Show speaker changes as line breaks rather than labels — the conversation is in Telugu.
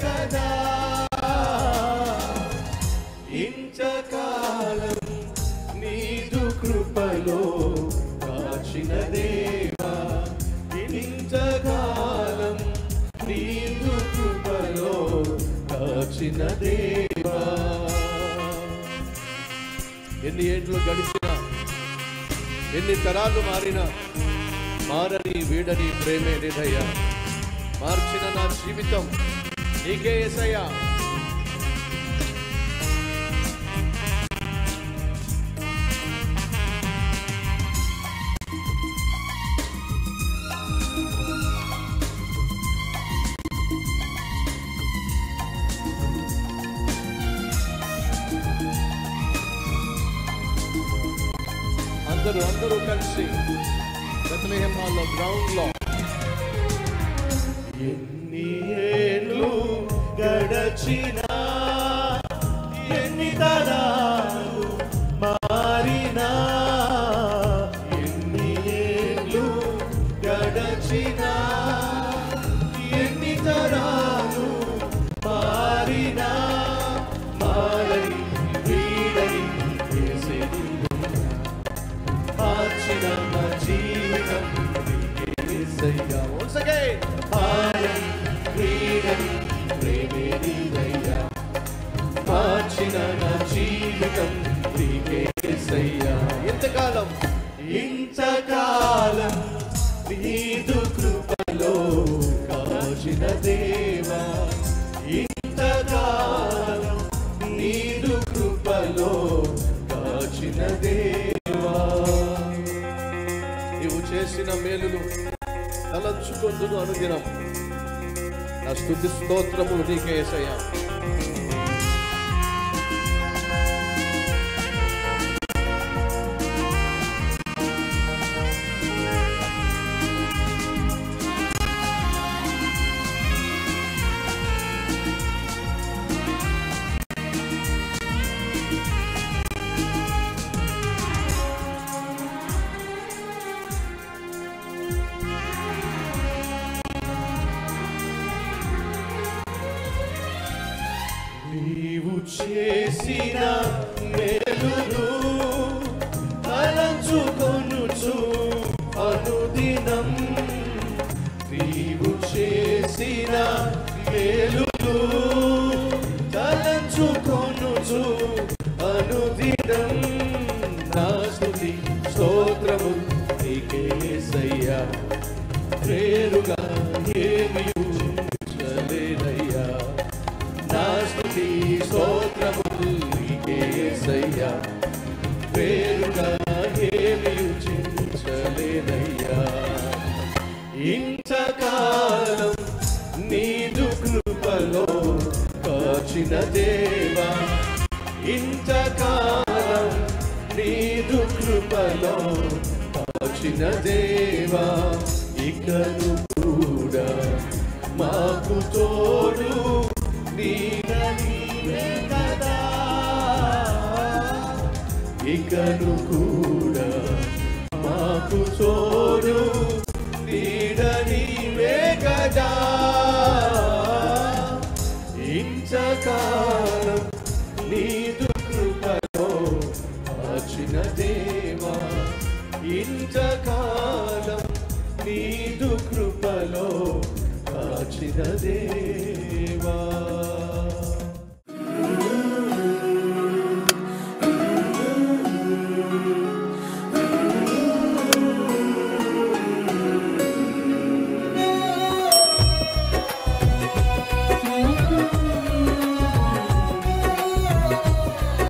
కదా ఇంతకాలం నీదు కృపలో కాచిన దేవా ఇంతకాలం నీదు కృపలో కాచిన దేవా. ఎన్ని ఏండ్లు గడిచినా ఎన్ని తరాలు మారినా మారని వీడని ప్రేమే నిధయ్యా. మార్చిన నా జీవితం నీకే యేసయ్యా. అందరూ కలిసి బెత్లెహేం హాల్లో గ్రౌండ్ లో ఎన్ని ఏళ్ళు గడచినా ఎన్ని తరాలు మారినా ఎన్ని ఏళ్ళు గడచినా ఎన్ని తరాలు మారినా మారని వీడని మార్చిన నా జీవితం యేసయ్యా. Once again మారని వీడని ప్రేమే నీదయ్యా. మార్చిన నా జీవితం నీకే యేసయ్యా. ఇంతకాలం నీదు కృపలో కాచిన దేవా ఇంతకాలం నీదు కృపలో కాచిన దేవా. నీవు చేసిన మేలులు తలంచుకొందును అనుదినం. నా స్తుతి స్తోత్రములు నీకే యేసయ్యా. నీవు చేసిన మేలును తలంచుకొనుచు అనుదినం. నీవు చేసిన మేలును తలంచుకొనుచు అనుదినం. నా స్తుతి స్తోత్రము నీకే యేసయ్యా. వేరుగా ఏమీ ఉంచలేనయ్యా. నా స్తుతి స్తోత్రములు నీకే యేసయ్యా. వేరుగా ఏమీ ఉంచలేనయ్యా. ఇంతకాలం నీదు కృపలో కాచిన దేవా ఇంతకాలం నీదు కృపలో కాచిన దేవా. ఇకను కూడా మాకు తోడు నీవే కదా. ఇకను కూడా మాకు తోడు నీడ నీవే కదా. ఇంతకాలం నీదు